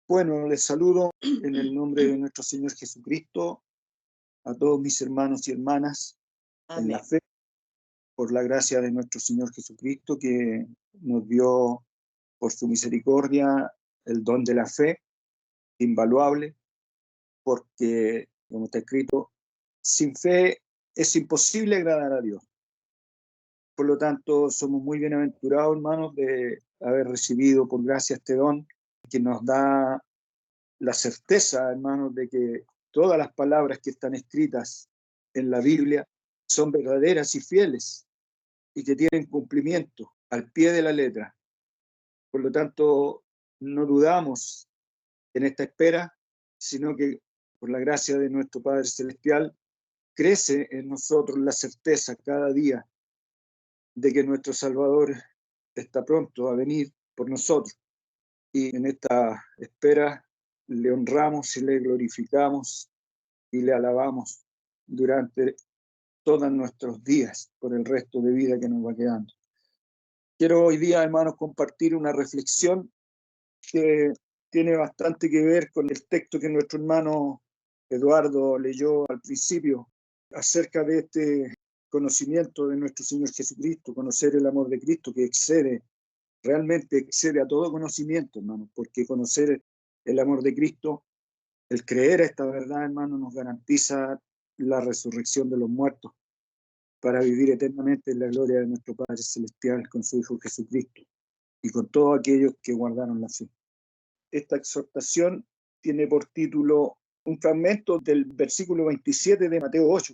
Bueno, les saludo en el nombre de nuestro Señor Jesucristo a todos mis hermanos y hermanas en la Amén. fe, por la gracia de nuestro Señor Jesucristo que nos dio por su misericordia el don de la fe, invaluable, porque, como está escrito, sin fe es imposible agradar a Dios. Por lo tanto, somos muy bienaventurados, hermanos, de haber recibido por gracia este don que nos da la certeza, hermanos, de que todas las palabras que están escritas en la Biblia son verdaderas y fieles y que tienen cumplimiento al pie de la letra. Por lo tanto, no dudamos en esta espera, sino que por la gracia de nuestro Padre Celestial crece en nosotros la certeza cada día de que nuestro Salvador está pronto a venir por nosotros. Y en esta espera le honramos y le glorificamos y le alabamos durante todos nuestros días por el resto de vida que nos va quedando. Quiero hoy día, hermanos, compartir una reflexión que tiene bastante que ver con el texto que nuestro hermano Eduardo leyó al principio acerca de este conocimiento de nuestro Señor Jesucristo, conocer el amor de Cristo que realmente excede a todo conocimiento, hermano, porque conocer el amor de Cristo, el creer a esta verdad, hermano, nos garantiza la resurrección de los muertos para vivir eternamente en la gloria de nuestro Padre Celestial con su Hijo Jesucristo y con todos aquellos que guardaron la fe. Esta exhortación tiene por título un fragmento del versículo 27 de Mateo 8.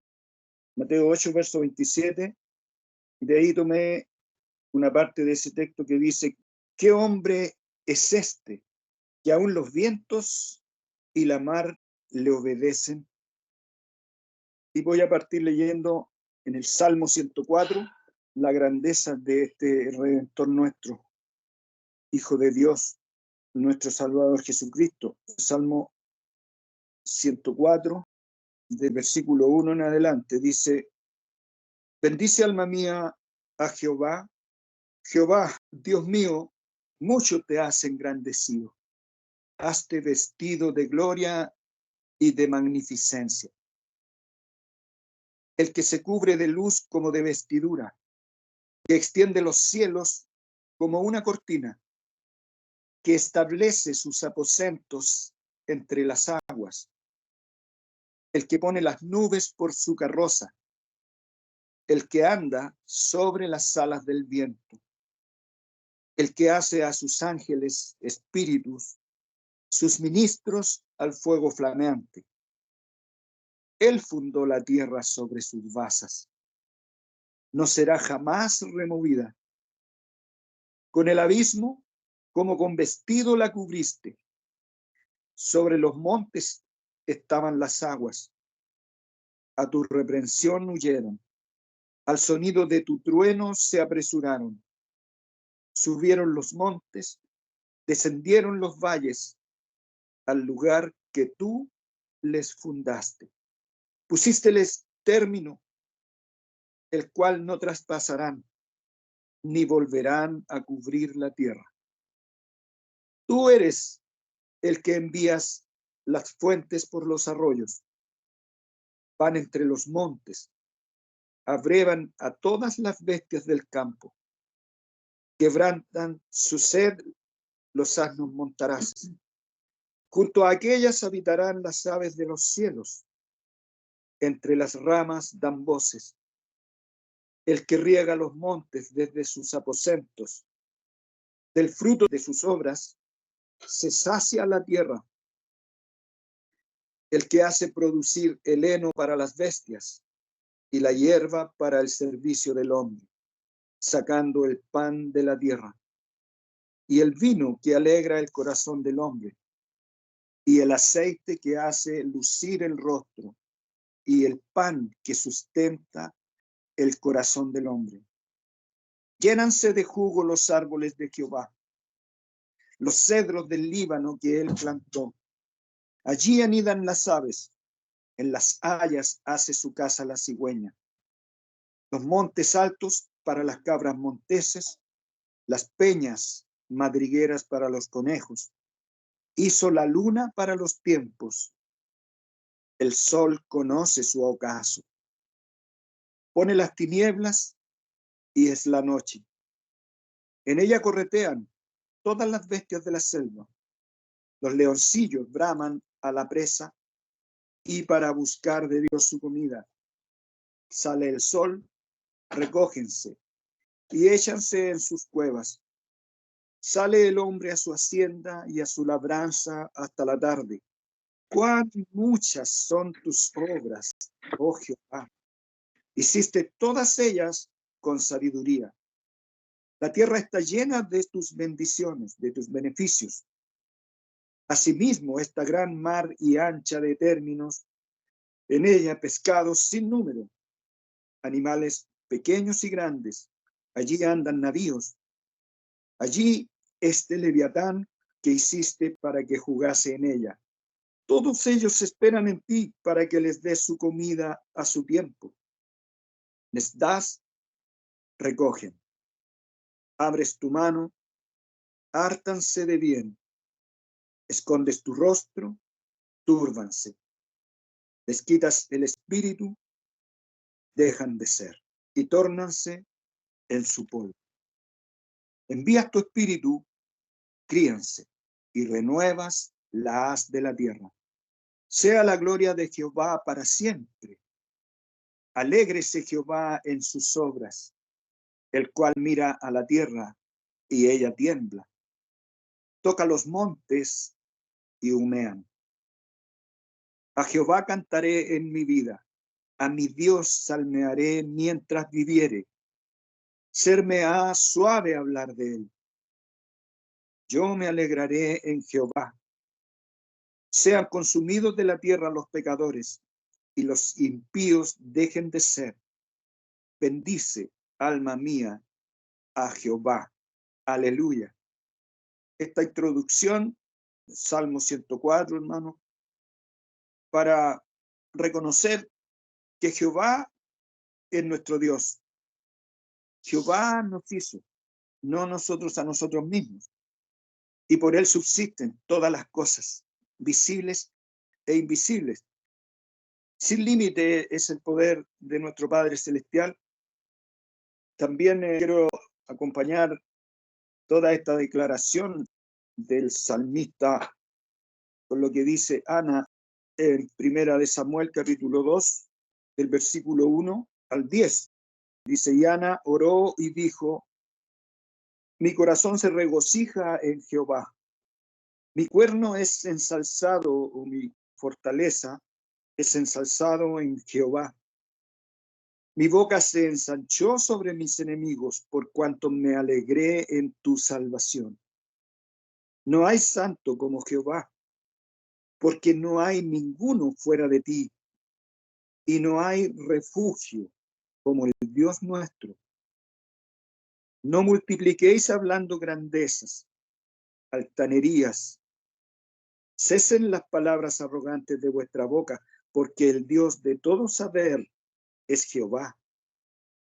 Mateo 8, verso 27, y de ahí tomé una parte de ese texto que dice: ¿qué hombre es este que aún los vientos y la mar le obedecen? Y voy a partir leyendo en el Salmo 104 la grandeza de este Redentor nuestro, Hijo de Dios, nuestro Salvador Jesucristo. Salmo 104, del versículo 1 en adelante, dice: bendice alma mía a Jehová. Jehová, Dios mío, mucho te has engrandecido. Hazte vestido de gloria y de magnificencia. El que se cubre de luz como de vestidura, que extiende los cielos como una cortina, que establece sus aposentos entre las aguas, el que pone las nubes por su carroza, el que anda sobre las alas del viento, el que hace a sus ángeles espíritus, sus ministros al fuego flameante. Él fundó la tierra sobre sus basas. No será jamás removida. Con el abismo, como con vestido la cubriste. Sobre los montes estaban las aguas. A tu reprensión huyeron. Al sonido de tu trueno se apresuraron. Subieron los montes, descendieron los valles, al lugar que tú les fundaste. Pusísteles término, el cual no traspasarán, ni volverán a cubrir la tierra. Tú eres el que envías las fuentes por los arroyos. Van entre los montes, abrevan a todas las bestias del campo. Quebrantan su sed los asnos montaraces. Junto a aquellas habitarán las aves de los cielos. Entre las ramas dan voces. El que riega los montes desde sus aposentos. Del fruto de sus obras se sacia la tierra. El que hace producir el heno para las bestias y la hierba para el servicio del hombre, sacando el pan de la tierra, y el vino que alegra el corazón del hombre, y el aceite que hace lucir el rostro, y el pan que sustenta el corazón del hombre. Llénanse de jugo los árboles de Jehová, los cedros del Líbano que él plantó. Allí anidan las aves, en las hayas hace su casa la cigüeña. Los montes altos para las cabras monteses, las peñas madrigueras para los conejos, Hizo la luna para los tiempos. El sol conoce su ocaso. Pone las tinieblas y es la noche. En ella corretean todas las bestias de la selva. Los leoncillos braman a la presa y para buscar de Dios su comida. Sale el sol, recógense y échanse en sus cuevas. Sale el hombre a su hacienda y a su labranza hasta la tarde. Cuán muchas son tus obras, oh Jehová. Hiciste todas ellas con sabiduría. La tierra está llena de tus bendiciones, de tus beneficios. Asimismo, esta gran mar y ancha de términos, en ella pescados sin número, animales pequeños y grandes. Allí andan navíos. Allí este leviatán que hiciste para que jugase en ella. Todos ellos esperan en ti para que les des su comida a su tiempo. Les das, recogen. Abres tu mano, hártanse de bien. Escondes tu rostro, túrbanse. Les quitas el espíritu, dejan de ser y tórnanse en su polvo. Envías tu espíritu, críanse y renuevas la haz de la tierra. Sea la gloria de Jehová para siempre. Alégrese Jehová en sus obras, el cual mira a la tierra y ella tiembla. Toca los montes y humean. A Jehová cantaré en mi vida, a mi Dios salmearé mientras viviere. Serme ha suave hablar de él. Yo me alegraré en Jehová. Sean consumidos de la tierra los pecadores, y los impíos dejen de ser. Bendice, alma mía, a Jehová. Aleluya. Esta introducción, Salmo 104, hermano, para reconocer que Jehová es nuestro Dios. Jehová nos hizo, no nosotros a nosotros mismos. Y por él subsisten todas las cosas, visibles e invisibles. Sin límite es el poder de nuestro Padre Celestial. También quiero acompañar toda esta declaración del salmista con lo que dice Ana en Primera de Samuel, capítulo 2, del versículo 1 al 10. Dice, y Ana oró y dijo, mi corazón se regocija en Jehová. Mi cuerno es ensalzado, o mi fortaleza es ensalzado en Jehová. Mi boca se ensanchó sobre mis enemigos, por cuanto me alegré en tu salvación. No hay santo como Jehová, porque no hay ninguno fuera de ti, y no hay refugio como el Dios nuestro. No multipliquéis hablando grandezas, altanerías. Cesen las palabras arrogantes de vuestra boca, porque el Dios de todo saber es Jehová,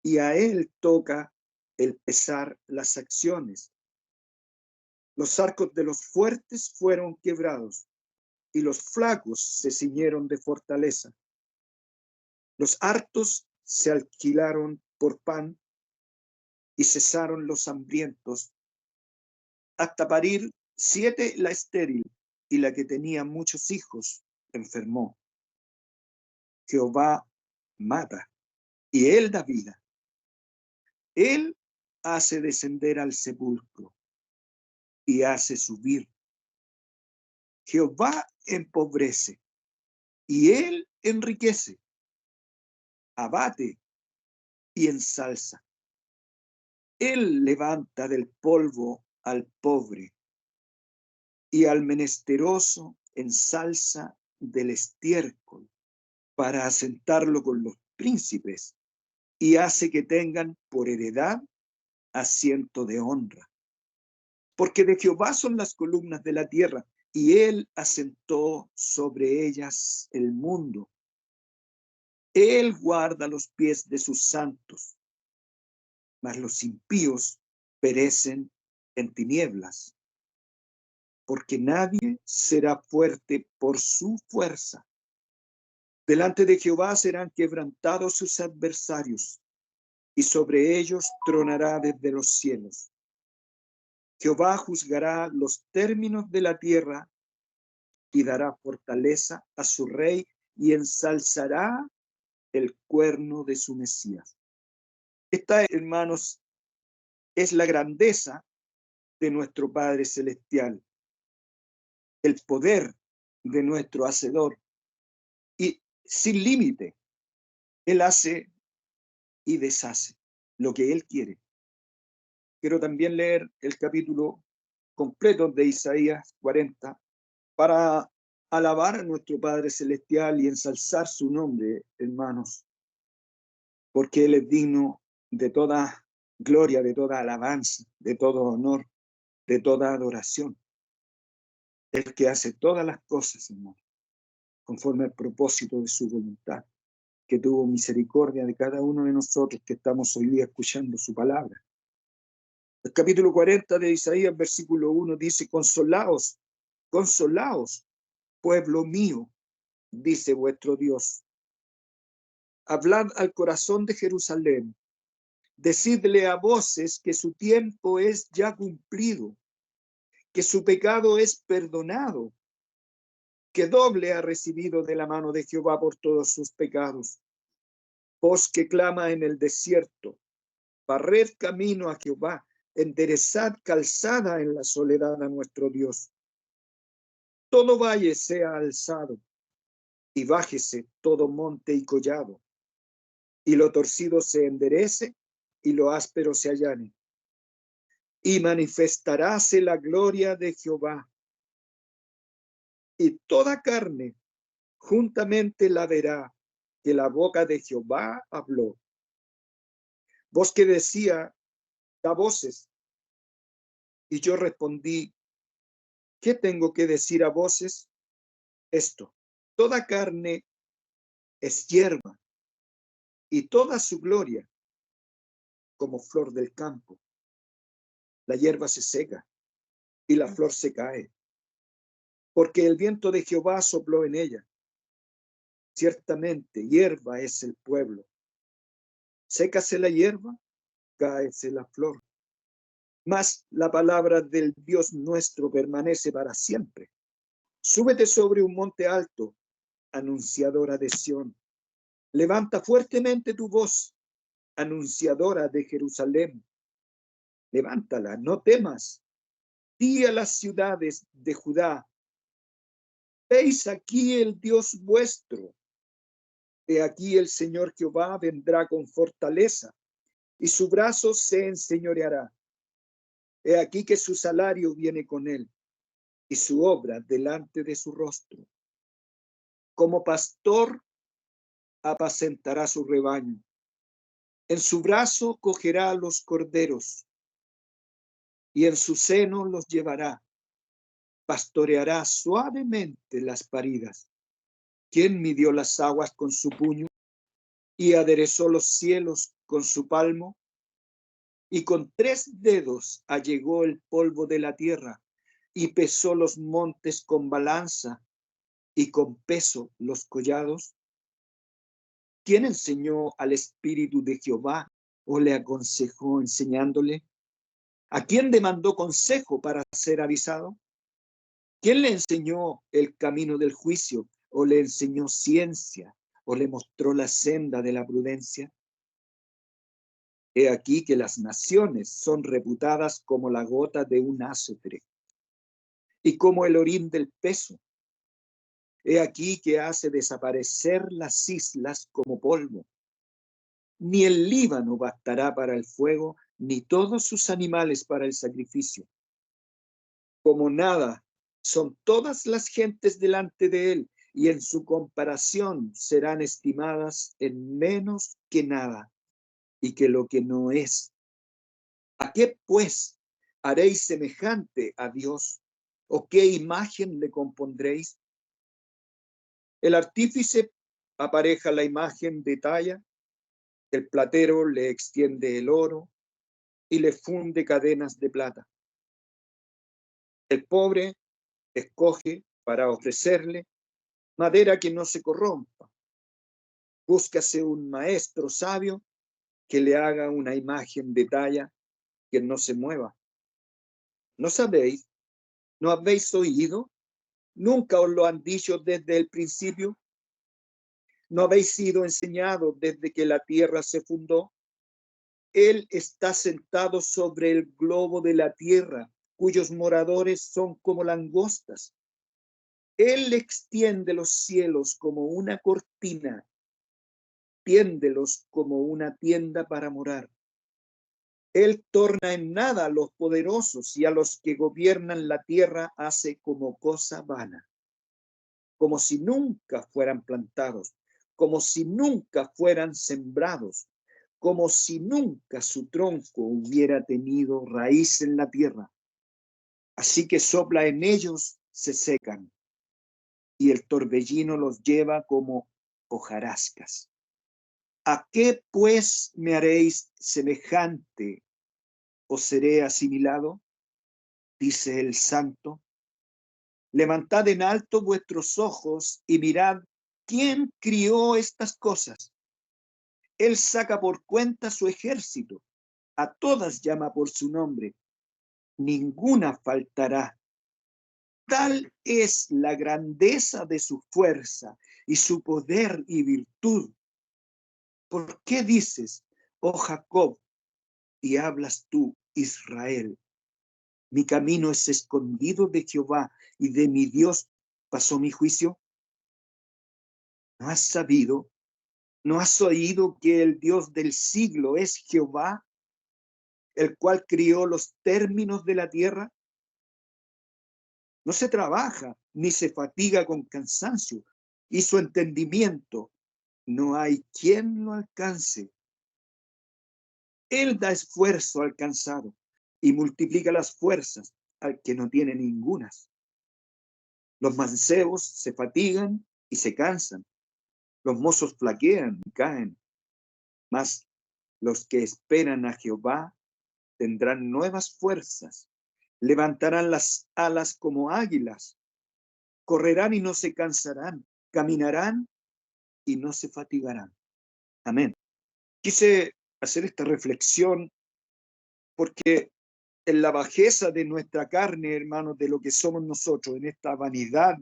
y a él toca el pesar las acciones. Los arcos de los fuertes fueron quebrados, y los flacos se ciñeron de fortaleza. Los hartos se alquilaron por pan, y cesaron los hambrientos, hasta parir 7 la estéril, y la que tenía muchos hijos enfermó. Jehová mata, y él da vida. Él hace descender al sepulcro, y hace subir. Jehová empobrece, y él enriquece. Abate y ensalza. Él levanta del polvo al pobre, y al menesteroso ensalza del estiércol, para asentarlo con los príncipes, y hace que tengan por heredad asiento de honra. Porque de Jehová son las columnas de la tierra, y él asentó sobre ellas el mundo. Él guarda los pies de sus santos, mas los impíos perecen en tinieblas. porque nadie será fuerte por su fuerza. Delante de Jehová serán quebrantados sus adversarios, y sobre ellos tronará desde los cielos. Jehová juzgará los términos de la tierra y dará fortaleza a su rey y ensalzará el cuerno de su Mesías. Esta, hermanos, es la grandeza de nuestro Padre Celestial, el poder de nuestro Hacedor. Y sin límite, Él hace y deshace lo que Él quiere. Quiero también leer el capítulo completo de Isaías 40 para alabar a nuestro Padre Celestial y ensalzar su nombre, hermanos, porque Él es digno de toda gloria, de toda alabanza, de todo honor, de toda adoración. El que hace todas las cosas, hermano, conforme al propósito de su voluntad, que tuvo misericordia de cada uno de nosotros que estamos hoy día escuchando su palabra. El capítulo 40 de Isaías, versículo 1, dice: consolaos, consolaos, pueblo mío, dice vuestro Dios. Hablad al corazón de Jerusalén, decidle a voces que su tiempo es ya cumplido, que su pecado es perdonado, que doble ha recibido de la mano de Jehová por todos sus pecados. Voz que clama en el desierto, barred camino a Jehová, enderezad calzada en la soledad a nuestro Dios. Todo valle sea alzado, y bájese todo monte y collado, y lo torcido se enderece, y lo áspero se allane. Y manifestaráse la gloria de Jehová, y toda carne juntamente la verá, que la boca de Jehová habló. Voz que decía, da voces, y yo respondí, ¿qué tengo que decir a voces? Esto: toda carne es hierba, y toda su gloria como flor del campo. La hierba se seca, y la flor se cae, porque el viento de Jehová sopló en ella. Ciertamente, hierba es el pueblo. Sécase la hierba, cáese la flor. Mas la palabra del Dios nuestro permanece para siempre. Súbete sobre un monte alto, anunciadora de Sión. Levanta fuertemente tu voz, anunciadora de Jerusalén. Levántala, no temas. Di a las ciudades de Judá: veis aquí el Dios vuestro. He aquí el Señor Jehová vendrá con fortaleza, y su brazo se enseñoreará. He aquí que su salario viene con él, y su obra delante de su rostro. Como pastor apacentará su rebaño. En su brazo cogerá los corderos, y en su seno los llevará. Pastoreará suavemente las paridas. ¿Quién midió las aguas con su puño y aderezó los cielos con su palmo? Y con 3 dedos allegó el polvo de la tierra, y pesó los montes con balanza, y con peso los collados. ¿Quién enseñó al Espíritu de Jehová o le aconsejó enseñándole? ¿A quién demandó consejo para ser avisado? ¿Quién le enseñó el camino del juicio o le enseñó ciencia o le mostró la senda de la prudencia? He aquí que las naciones son reputadas como la gota de un ázotre y como el orín del peso. He aquí que hace desaparecer las islas como polvo. Ni el Líbano bastará para el fuego, ni todos sus animales para el sacrificio. Como nada son todas las gentes delante de él, y en su comparación serán estimadas en menos que nada, y que lo que no es. ¿A qué, pues, haréis semejante a Dios? ¿O qué imagen le compondréis? El artífice apareja la imagen de talla, el platero le extiende el oro y le funde cadenas de plata. El pobre Escoge para ofrecerle madera que no se corrompa. Búscase un maestro sabio que le haga una imagen de talla que no se mueva. ¿No sabéis? ¿No habéis oído? ¿Nunca os lo han dicho desde el principio? ¿No habéis sido enseñados desde que la tierra se fundó? Él está sentado sobre el globo de la tierra, cuyos moradores son como langostas. Él extiende los cielos como una cortina, tiéndelos como una tienda para morar. Él torna en nada a los poderosos y a los que gobiernan la tierra hace como cosa vana, como si nunca fueran plantados, como si nunca fueran sembrados, como si nunca su tronco hubiera tenido raíz en la tierra. Así que sopla en ellos, se secan, y el torbellino los lleva como hojarascas. ¿A qué pues me haréis semejante o seré asimilado? Dice el Santo. Levantad en alto vuestros ojos y mirad quién crió estas cosas. Él saca por cuenta su ejército, a todas llama por su nombre, ninguna faltará. Tal es la grandeza de su fuerza y su poder y virtud. ¿Por qué dices, oh Jacob, y hablas tú, Israel? Mi camino es escondido de Jehová, y de mi Dios pasó mi juicio. ¿No has sabido? ¿No has oído que el Dios del siglo es Jehová, el cual crió los términos de la tierra? No se trabaja, ni se fatiga con cansancio, y su entendimiento no hay quien lo alcance. Él da esfuerzo al cansado y multiplica las fuerzas al que no tiene ningunas. Los mancebos se fatigan y se cansan. Los mozos flaquean y caen. Mas los que esperan a Jehová tendrán nuevas fuerzas. Levantarán las alas como águilas. Correrán y no se cansarán. Caminarán y no se fatigarán. Amén. Quise hacer esta reflexión porque en la bajeza de nuestra carne, hermanos, de lo que somos nosotros, en esta vanidad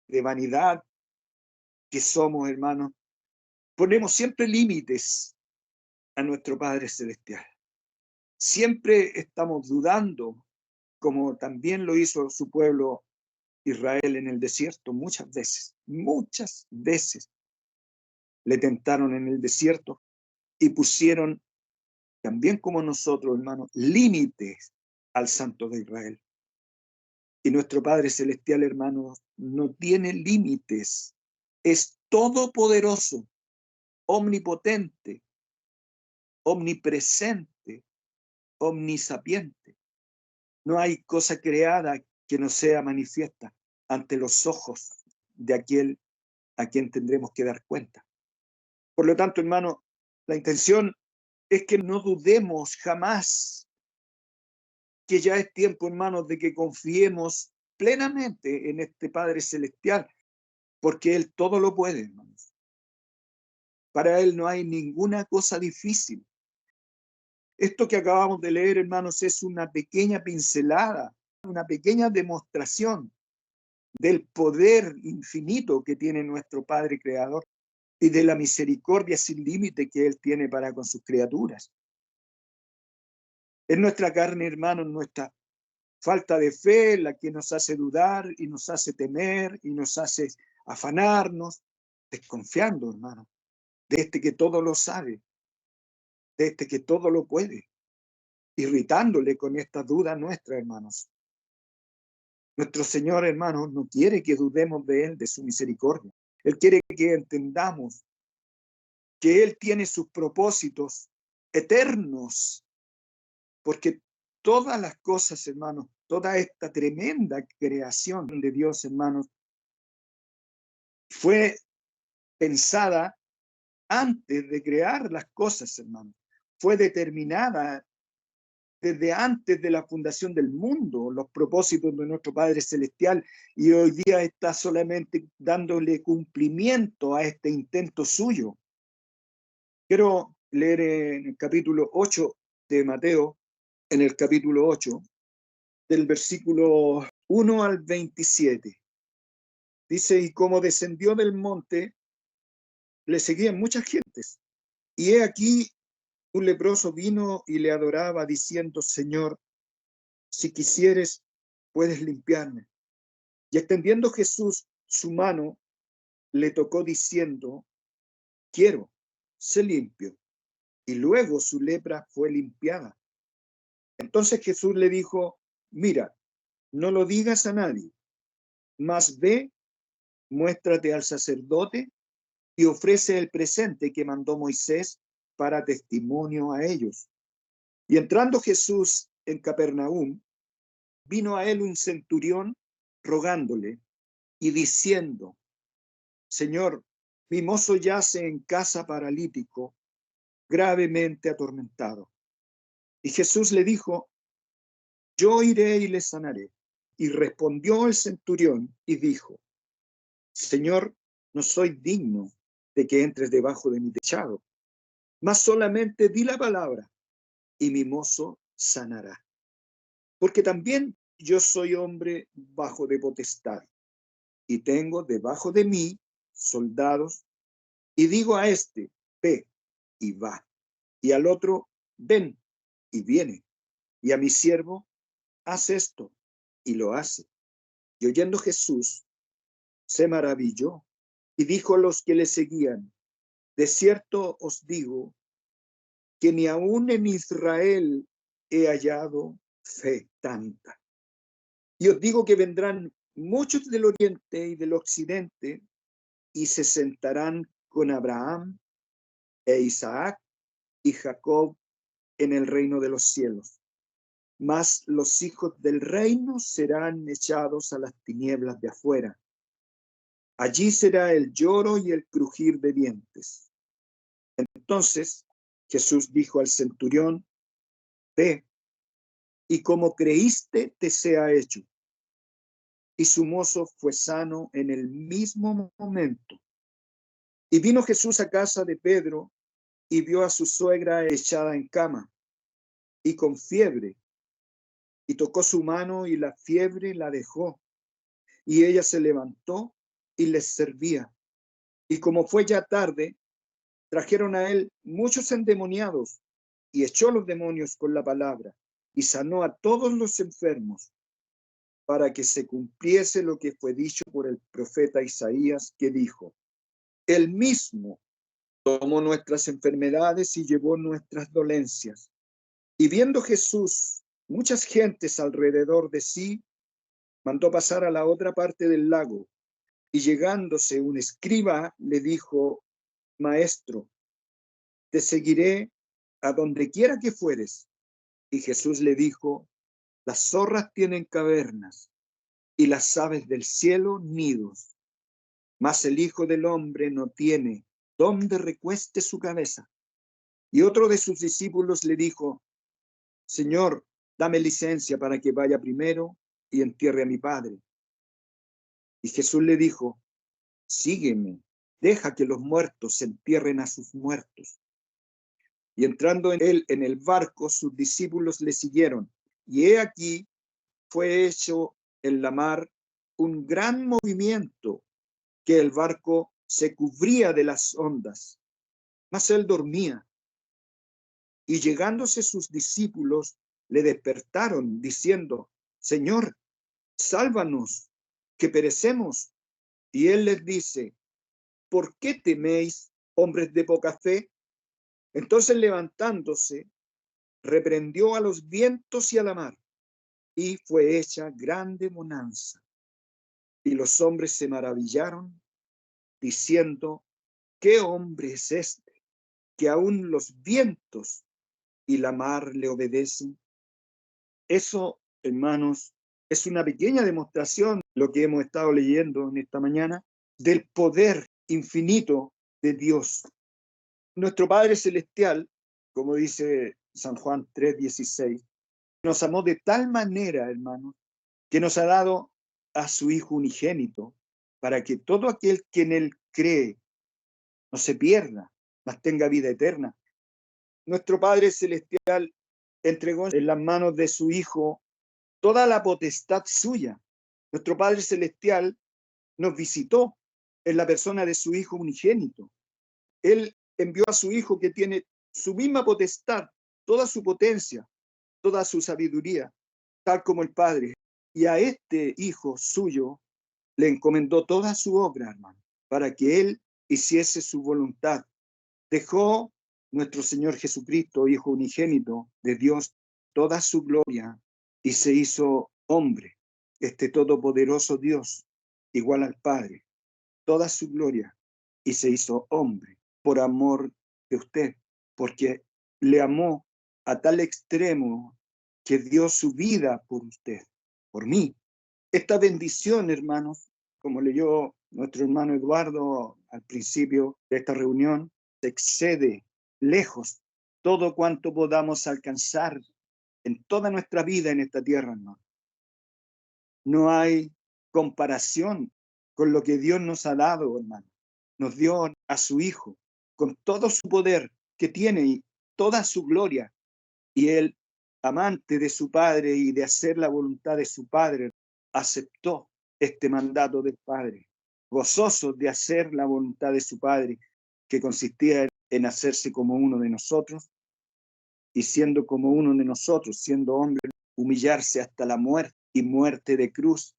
de vanidad que somos, hermanos, ponemos siempre límites a nuestro Padre Celestial. Siempre estamos dudando, como también lo hizo su pueblo Israel en el desierto muchas veces. Le tentaron en el desierto y pusieron, también como nosotros, hermanos, límites al Santo de Israel. Y nuestro Padre Celestial, hermanos, no tiene límites. Es todopoderoso, omnipotente, omnipresente, omnisapiente. No hay cosa creada que no sea manifiesta ante los ojos de aquel a quien tendremos que dar cuenta. Por lo tanto, hermano, la intención es que no dudemos jamás que ya es tiempo, hermanos, de que confiemos plenamente en este Padre Celestial, porque Él todo lo puede, hermanos. Para Él no hay ninguna cosa difícil. Esto que acabamos de leer, hermanos, es una pequeña pincelada, una pequeña demostración del poder infinito que tiene nuestro Padre Creador y de la misericordia sin límite que Él tiene para con sus criaturas. Es nuestra carne, hermanos, nuestra falta de fe la que nos hace dudar y nos hace temer y nos hace afanarnos, desconfiando, hermano, de este que todo lo sabe, de este que todo lo puede, irritándole con esta duda nuestra, hermanos. Nuestro Señor, hermanos, no quiere que dudemos de Él, de su misericordia. Él quiere que entendamos que Él tiene sus propósitos eternos, porque todas las cosas, hermanos, toda esta tremenda creación de Dios, hermanos, fue pensada antes de crear las cosas, hermanos. Fue determinada desde antes de la fundación del mundo, los propósitos de nuestro Padre Celestial, y hoy día está solamente dándole cumplimiento a este intento suyo. Quiero leer en el capítulo 8 de Mateo, en el capítulo 8, del versículo 1 al 27. Dice, y como descendió del monte, le seguían muchas gentes. Y he aquí, un leproso vino y le adoraba, diciendo, Señor, si quisieres, puedes limpiarme. Y extendiendo Jesús su mano, le tocó diciendo, quiero, sé limpio. Y luego su lepra fue limpiada. Entonces Jesús le dijo, mira, no lo digas a nadie, mas ve, muéstrate al sacerdote y ofrece el presente que mandó Moisés para testimonio a ellos. Y entrando Jesús en Capernaum, vino a él un centurión rogándole y diciendo, Señor, mi mozo yace en casa paralítico, gravemente atormentado. Y Jesús le dijo, yo iré y le sanaré. Y respondió el centurión y dijo, Señor, no soy digno de que entres debajo de mi techado, mas solamente di la palabra y mi mozo sanará. Porque también yo soy hombre bajo de potestad y tengo debajo de mí soldados, y digo a este, ve y va, y al otro, ven y viene, y a mi siervo, haz esto, y lo hace. Y oyendo Jesús, se maravilló y dijo a los que le seguían, de cierto os digo que ni aun en Israel he hallado fe tanta. Y os digo que vendrán muchos del oriente y del occidente y se sentarán con Abraham e Isaac y Jacob en el reino de los cielos. Mas los hijos del reino serán echados a las tinieblas de afuera. Allí será el lloro y el crujir de dientes. Entonces Jesús dijo al centurión, ve, y como creíste te sea hecho. Y su mozo fue sano en el mismo momento. Y vino Jesús a casa de Pedro y vio a su suegra echada en cama y con fiebre, y tocó su mano y la fiebre la dejó, y ella se levantó y les servía. Y como fue ya tarde, trajeron a él muchos endemoniados, y echó los demonios con la palabra, y sanó a todos los enfermos, para que se cumpliese lo que fue dicho por el profeta Isaías, que dijo, él mismo tomó nuestras enfermedades y llevó nuestras dolencias. Y viendo Jesús muchas gentes alrededor de sí, mandó pasar a la otra parte del lago, y llegándose un escriba le dijo, Maestro, te seguiré a donde quiera que fueres. Y Jesús le dijo, las zorras tienen cavernas, y las aves del cielo nidos, mas el Hijo del Hombre no tiene donde recueste su cabeza. Y otro de sus discípulos le dijo, Señor, dame licencia para que vaya primero y entierre a mi padre. Y Jesús le dijo, sígueme, deja que los muertos entierren a sus muertos. Y entrando él en el barco, sus discípulos le siguieron. Y he aquí, fue hecho en la mar un gran movimiento, que el barco se cubría de las ondas, mas él dormía. Y llegándose sus discípulos, le despertaron, diciendo, Señor, sálvanos, que perecemos. Y él les dice, ¿por qué teméis, hombres de poca fe? Entonces levantándose, reprendió a los vientos y a la mar, y fue hecha grande bonanza. Y los hombres se maravillaron, diciendo, ¿qué hombre es este, que aún los vientos y la mar le obedecen? Eso, hermanos, es una pequeña demostración, lo que hemos estado leyendo en esta mañana, del poder infinito de Dios. Nuestro Padre Celestial, como dice San Juan 3:16, Nos amó de tal manera, hermanos, que nos ha dado a su Hijo unigénito, para que todo aquel que en él cree no se pierda, mas tenga vida eterna. Nuestro Padre Celestial entregó en las manos de su Hijo toda la potestad suya. Nuestro Padre Celestial nos visitó en la persona de su Hijo unigénito. Él envió a su Hijo que tiene su misma potestad, toda su potencia, toda su sabiduría, tal como el Padre. Y a este Hijo suyo le encomendó toda su obra, hermano, para que él hiciese su voluntad. Dejó nuestro Señor Jesucristo, Hijo unigénito de Dios, toda su gloria y se hizo hombre, este todopoderoso Dios, igual al Padre, toda su gloria y se hizo hombre por amor de usted, porque le amó a tal extremo que dio su vida por usted, por mí. Esta bendición, hermanos, como leyó nuestro hermano Eduardo al principio de esta reunión, excede lejos todo cuanto podamos alcanzar en toda nuestra vida en esta tierra, hermano. No hay comparación con lo que Dios nos ha dado, hermano. Nos dio a su Hijo con todo su poder que tiene y toda su gloria. Y él, amante de su Padre y de hacer la voluntad de su Padre, aceptó este mandato del Padre, gozoso de hacer la voluntad de su Padre, que consistía en hacerse como uno de nosotros, y siendo como uno de nosotros, siendo hombre, humillarse hasta la muerte y muerte de cruz,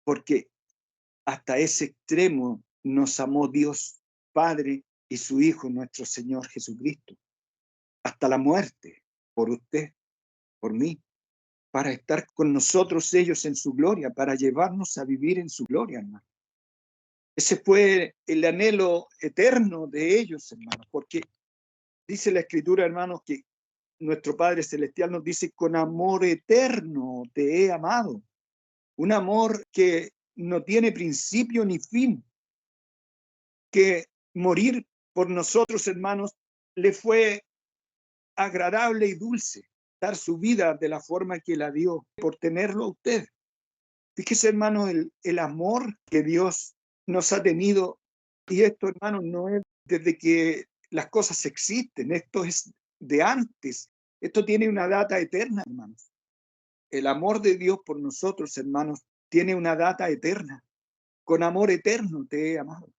porque hasta ese extremo nos amó Dios Padre y su Hijo, nuestro Señor Jesucristo, hasta la muerte, por usted, por mí, para estar con nosotros ellos en su gloria, para llevarnos a vivir en su gloria, hermano. Ese fue el anhelo eterno de ellos, hermanos, porque dice la Escritura, hermanos, que nuestro Padre Celestial nos dice, con amor eterno te he amado. Un amor que no tiene principio ni fin, que morir por nosotros, hermanos, le fue agradable y dulce, dar su vida de la forma que la dio, por tenerlo a usted. Fíjese, hermano, el amor que Dios nos ha tenido, y esto, hermano, no es desde que las cosas existen, esto es de antes, esto tiene una data eterna, hermanos. El amor de Dios por nosotros, hermanos, tiene una data eterna. Con amor eterno te he amado.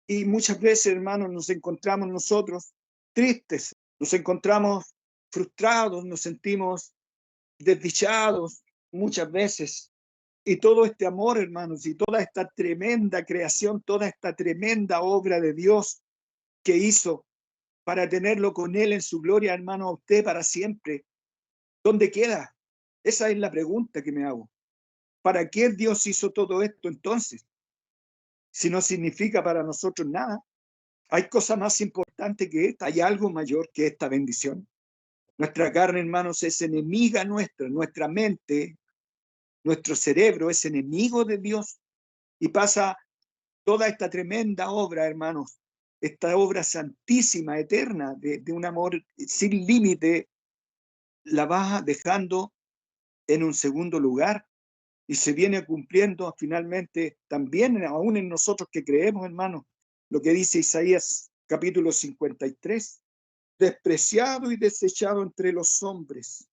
Y muchas veces, hermanos, nos encontramos nosotros tristes, nos encontramos frustrados, nos sentimos desdichados muchas veces. Y todo este amor, hermanos, y toda esta tremenda creación, toda esta tremenda obra de Dios que hizo para tenerlo con Él en su gloria, hermano, a usted para siempre, ¿dónde queda? Esa es la pregunta que me hago. ¿Para qué Dios hizo todo esto entonces? Si no significa para nosotros nada. ¿Hay cosa más importante que esta? ¿Hay algo mayor que esta bendición? Nuestra carne, hermanos, es enemiga nuestra, nuestra mente, nuestro cerebro es enemigo de Dios y pasa toda esta tremenda obra, hermanos, esta obra santísima, eterna, de un amor sin límite, la va dejando en un segundo lugar y se viene cumpliendo finalmente también, aún en nosotros que creemos, hermanos, lo que dice Isaías capítulo 53, despreciado y desechado entre los hombres,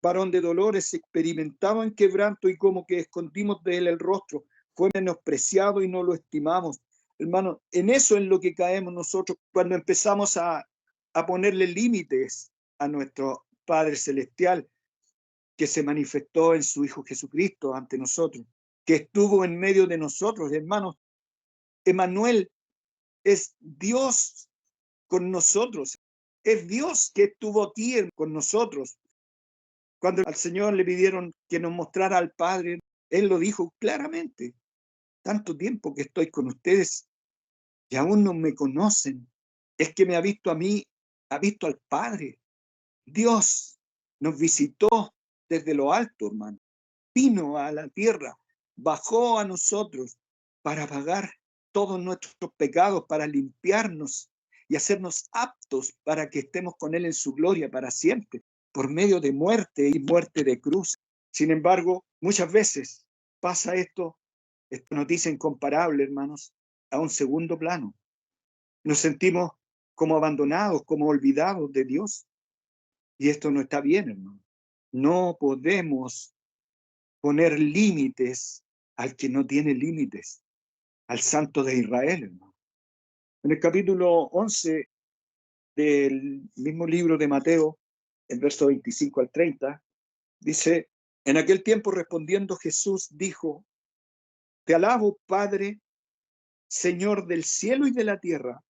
varón de dolores, experimentado en quebranto y como que escondimos de él el rostro, fue menospreciado y no lo estimamos. Hermano, en eso es lo que caemos nosotros cuando empezamos a ponerle límites a nuestro Padre Celestial, que se manifestó en su Hijo Jesucristo ante nosotros, que estuvo en medio de nosotros, hermanos. Emmanuel es Dios con nosotros, es Dios que estuvo aquí con nosotros. Cuando al Señor le pidieron que nos mostrara al Padre, Él lo dijo claramente: tanto tiempo que estoy con ustedes y aún no me conocen. Es que me ha visto a mí, ha visto al Padre. Dios nos visitó desde lo alto, hermano. Vino a la tierra, bajó a nosotros para pagar todos nuestros pecados, para limpiarnos y hacernos aptos para que estemos con Él en su gloria para siempre. por medio de muerte y muerte de cruz. Sin embargo, muchas veces pasa esto, esta noticia incomparable, hermanos, a un segundo plano. Nos sentimos como abandonados, como olvidados de Dios. Y esto no está bien, hermano. No podemos poner límites al que no tiene límites, al Santo de Israel, hermano. En el capítulo 11 del mismo libro de Mateo, el verso 25 al 30, dice: en aquel tiempo respondiendo Jesús dijo: te alabo, Padre, Señor del cielo y de la tierra,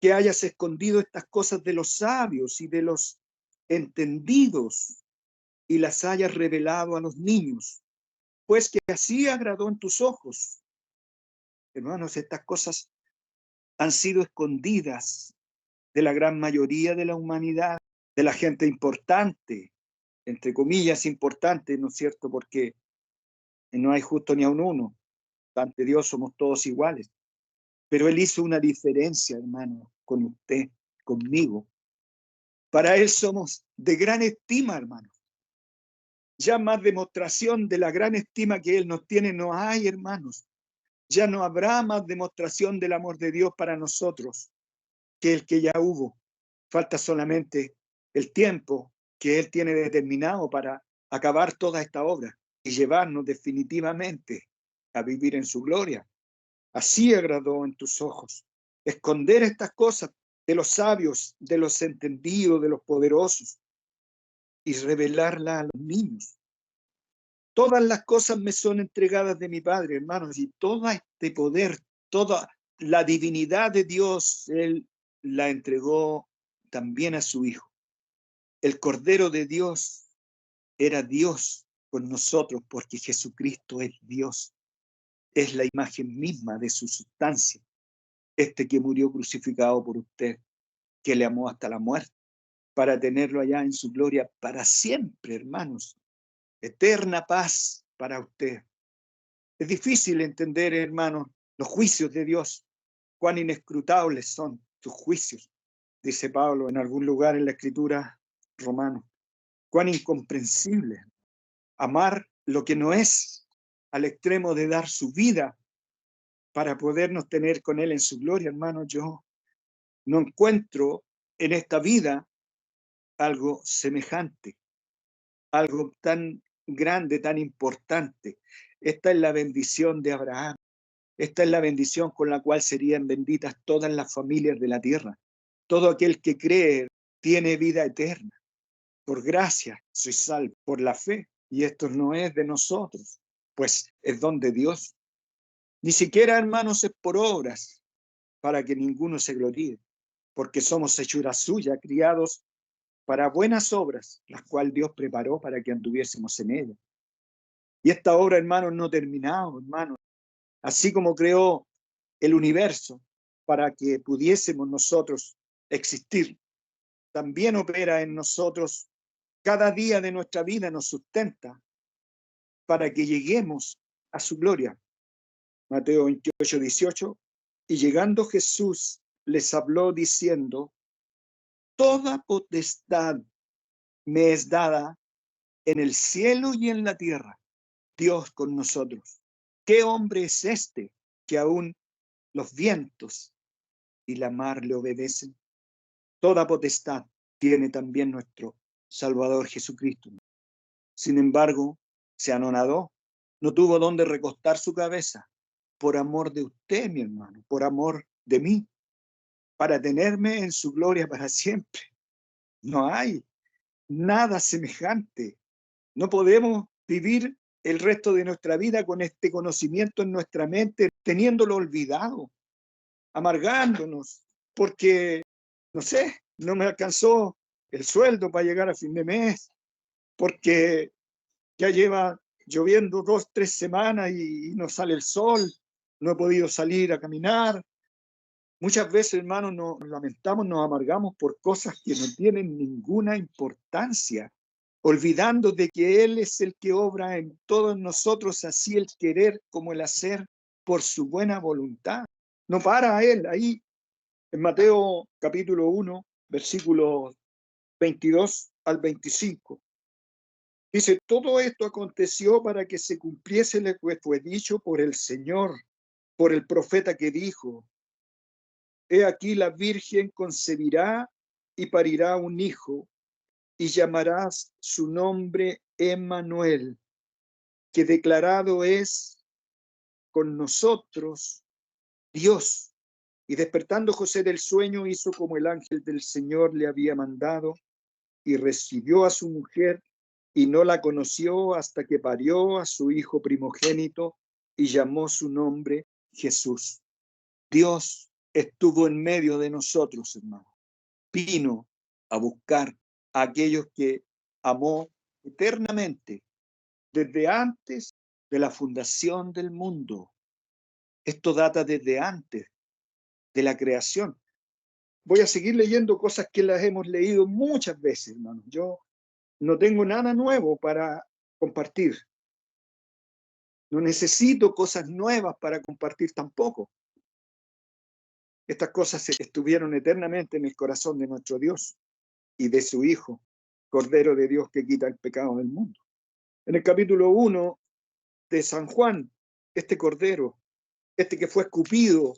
que hayas escondido estas cosas de los sabios y de los entendidos y las hayas revelado a los niños, pues que así agradó en tus ojos. Hermanos, estas cosas han sido escondidas de la gran mayoría de la humanidad, de la gente importante, entre comillas importante, ¿no es cierto? Porque no hay justo ni a un uno. Ante Dios somos todos iguales. Pero Él hizo una diferencia, hermano, con usted, conmigo. Para Él somos de gran estima, hermano. Ya más demostración de la gran estima que Él nos tiene no hay, hermanos. Ya no habrá más demostración del amor de Dios para nosotros que el que ya hubo. Falta solamente el tiempo que Él tiene determinado para acabar toda esta obra y llevarnos definitivamente a vivir en su gloria. Así agradó en tus ojos esconder estas cosas de los sabios, de los entendidos, de los poderosos, y revelarlas a los niños. Todas las cosas me son entregadas de mi Padre, hermanos, y todo este poder, toda la divinidad de Dios, Él la entregó también a su Hijo. El Cordero de Dios era Dios con nosotros, porque Jesucristo es Dios. Es la imagen misma de su sustancia. Este que murió crucificado por usted, que le amó hasta la muerte, para tenerlo allá en su gloria para siempre, hermanos. Eterna paz para usted. Es difícil entender, hermanos, los juicios de Dios, cuán inescrutables son sus juicios, dice Pablo en algún lugar en la Escritura romana. Cuán incomprensible amar lo que no es, al extremo de dar su vida para podernos tener con Él en su gloria, hermanos. Yo no encuentro en esta vida algo semejante, algo tan grande, tan importante. Esta es la bendición de Abraham. Esta es la bendición con la cual serían benditas todas las familias de la tierra. Todo aquel que cree tiene vida eterna. Por gracia soy salvo, por la fe. Y esto no es de nosotros, pues es don de Dios. Ni siquiera, hermanos, es por obras, para que ninguno se gloríe, porque somos hechura suya, criados para buenas obras, las cuales Dios preparó para que anduviésemos en ellas. Y esta obra, hermanos, no ha terminado, hermanos. Así como creó el universo para que pudiésemos nosotros existir, también opera en nosotros. Cada día de nuestra vida nos sustenta para que lleguemos a su gloria. Mateo 28, 18. Y llegando Jesús les habló diciendo: toda potestad me es dada en el cielo y en la tierra. Dios con nosotros. ¿Qué hombre es este que aún los vientos y la mar le obedecen? Toda potestad tiene también nuestro Salvador Jesucristo. Sin embargo, se anonadó, no tuvo dónde recostar su cabeza, por amor de usted, mi hermano, por amor de mí, para tenerme en su gloria para siempre. No hay nada semejante. No podemos vivir el resto de nuestra vida con este conocimiento en nuestra mente, teniéndolo olvidado, amargándonos, porque, no sé, no me alcanzó el sueldo para llegar a fin de mes, porque ya lleva lloviendo 2, 3 semanas y no sale el sol, no he podido salir a caminar. Muchas veces, hermanos, nos lamentamos, nos amargamos por cosas que no tienen ninguna importancia, olvidando de que Él es el que obra en todos nosotros, así el querer como el hacer, por su buena voluntad. No para Él ahí. En Mateo capítulo 1, versículo 22 al 25. Dice, todo esto aconteció para que se cumpliese lo que fue dicho por el Señor, por el profeta que dijo, he aquí la Virgen concebirá y parirá un hijo, y llamarás su nombre Emmanuel, que declarado es con nosotros Dios. Y despertando José del sueño, hizo como el ángel del Señor le había mandado, y recibió a su mujer, y no la conoció hasta que parió a su hijo primogénito, y llamó su nombre Jesús. Dios estuvo en medio de nosotros, hermano. Vino a buscar a aquellos que amó eternamente, desde antes de la fundación del mundo. Esto data desde antes de la creación. Voy a seguir leyendo cosas que las hemos leído muchas veces, hermano. Yo no tengo nada nuevo para compartir. No necesito cosas nuevas para compartir tampoco. Estas cosas estuvieron eternamente en el corazón de nuestro Dios y de su Hijo, Cordero de Dios que quita el pecado del mundo. En el capítulo 1 de San Juan, este Cordero, este que fue escupido,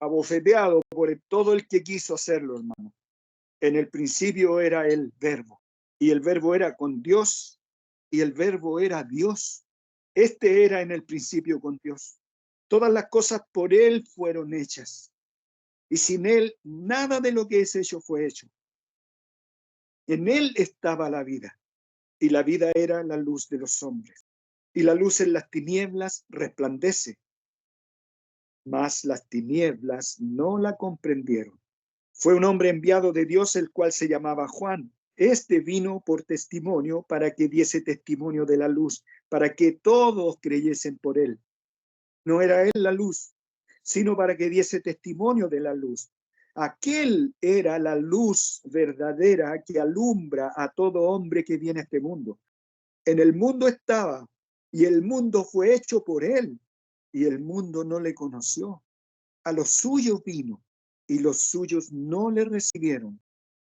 abofeteado por todo el que quiso hacerlo, hermano. En el principio era el Verbo, y el Verbo era con Dios, y el Verbo era Dios. Este era en el principio con Dios. Todas las cosas por Él fueron hechas, y sin Él nada de lo que es hecho fue hecho. En Él estaba la vida, y la vida era la luz de los hombres. Y la luz en las tinieblas resplandece, mas las tinieblas no la comprendieron. Fue un hombre enviado de Dios, el cual se llamaba Juan. Este vino por testimonio para que diese testimonio de la luz, para que todos creyesen por él. No era él la luz, sino para que diese testimonio de la luz. Aquel era la luz verdadera que alumbra a todo hombre que viene a este mundo. En el mundo estaba, y el mundo fue hecho por él, y el mundo no le conoció. A los suyos vino, y los suyos no le recibieron.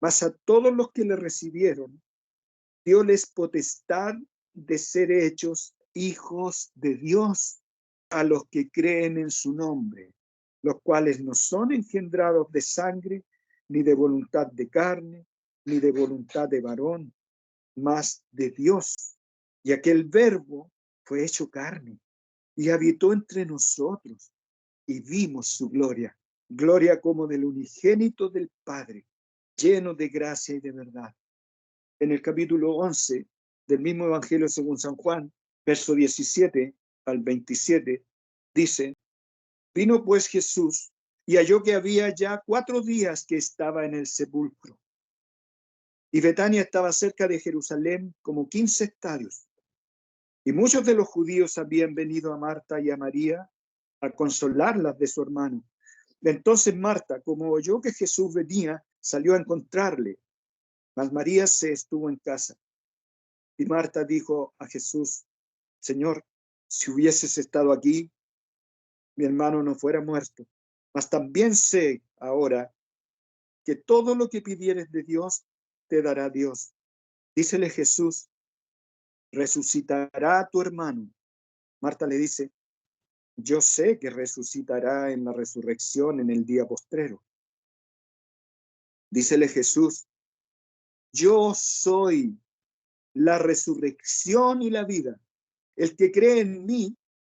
Mas a todos los que le recibieron, dióles potestad de ser hechos hijos de Dios, a los que creen en su nombre, los cuales no son engendrados de sangre, ni de voluntad de carne, ni de voluntad de varón, mas de Dios. Y aquel Verbo fue hecho carne y habitó entre nosotros, y vimos su gloria, gloria como del unigénito del Padre, lleno de gracia y de verdad. En el capítulo 11 del mismo Evangelio según San Juan, verso 17 al 27, dice, vino pues Jesús y halló que había ya 4 días que estaba en el sepulcro. Y Betania estaba cerca de Jerusalén como 15 estadios. Y muchos de los judíos habían venido a Marta y a María a consolarlas de su hermano. Entonces Marta, como oyó que Jesús venía, salió a encontrarle, mas María se estuvo en casa. Y Marta dijo a Jesús, Señor, si hubieses estado aquí, mi hermano no fuera muerto. Mas también sé ahora que todo lo que pidieres de Dios, te dará Dios. Dícele Jesús, resucitará tu hermano. Marta le dice, yo sé que resucitará en la resurrección en el día postrero. Dícele Jesús, yo soy la resurrección y la vida. El que cree en mí,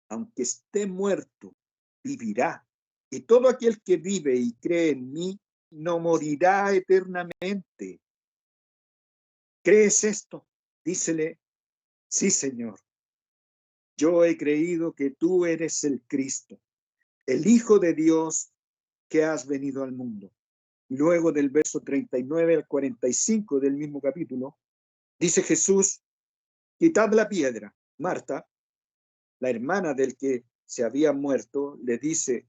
aunque esté muerto, vivirá. Y todo aquel que vive y cree en mí, no morirá eternamente. ¿Crees esto? Dícele, sí, Señor. Yo he creído que tú eres el Cristo, el Hijo de Dios que has venido al mundo. Luego del verso 39 al 45 del mismo capítulo, dice Jesús, quitad la piedra. Marta, la hermana del que se había muerto, le dice,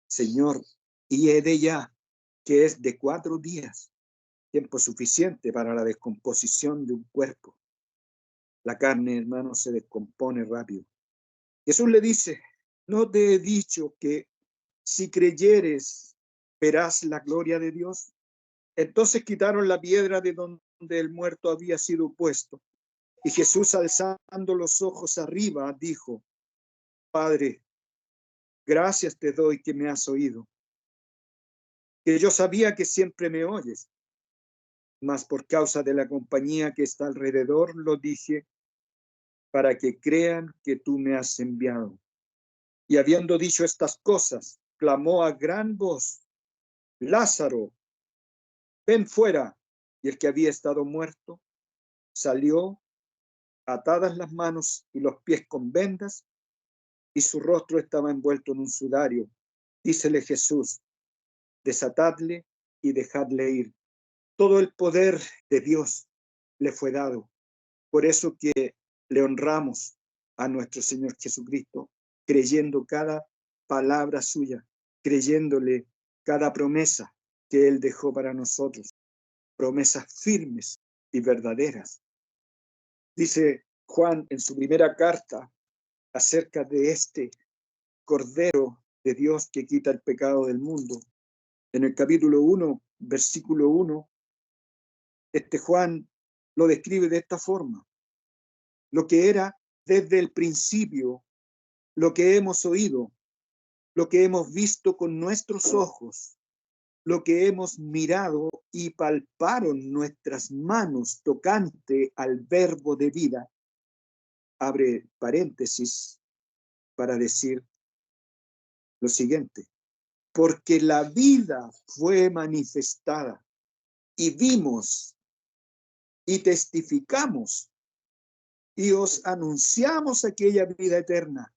Señor, y he de ya, que es de 4 días, tiempo suficiente para la descomposición de un cuerpo. La carne, hermano, se descompone rápido. Jesús le dice, ¿no te he dicho que si creyeres, verás la gloria de Dios? Entonces quitaron la piedra de donde donde el muerto había sido puesto. Y Jesús, alzando los ojos arriba, dijo: Padre, gracias te doy que me has oído, que yo sabía que siempre me oyes, mas por causa de la compañía que está alrededor lo dije, para que crean que tú me has enviado. Y habiendo dicho estas cosas, clamó a gran voz: Lázaro, ven fuera. Y el que había estado muerto salió, atadas las manos y los pies con vendas, y su rostro estaba envuelto en un sudario. Dícele Jesús: desatadle y dejadle ir. Todo el poder de Dios le fue dado. Por eso que le honramos a nuestro Señor Jesucristo, creyendo cada palabra suya, creyéndole cada promesa que Él dejó para nosotros, promesas firmes y verdaderas. Dice Juan en su primera carta acerca de este Cordero de Dios que quita el pecado del mundo. En el capítulo 1, versículo 1, Juan lo describe de esta forma: lo que era desde el principio, lo que hemos oído, lo que hemos visto con nuestros ojos, lo que hemos mirado y palparon nuestras manos tocante al verbo de vida. Abre paréntesis para decir lo siguiente: porque la vida fue manifestada y vimos y testificamos y os anunciamos aquella vida eterna,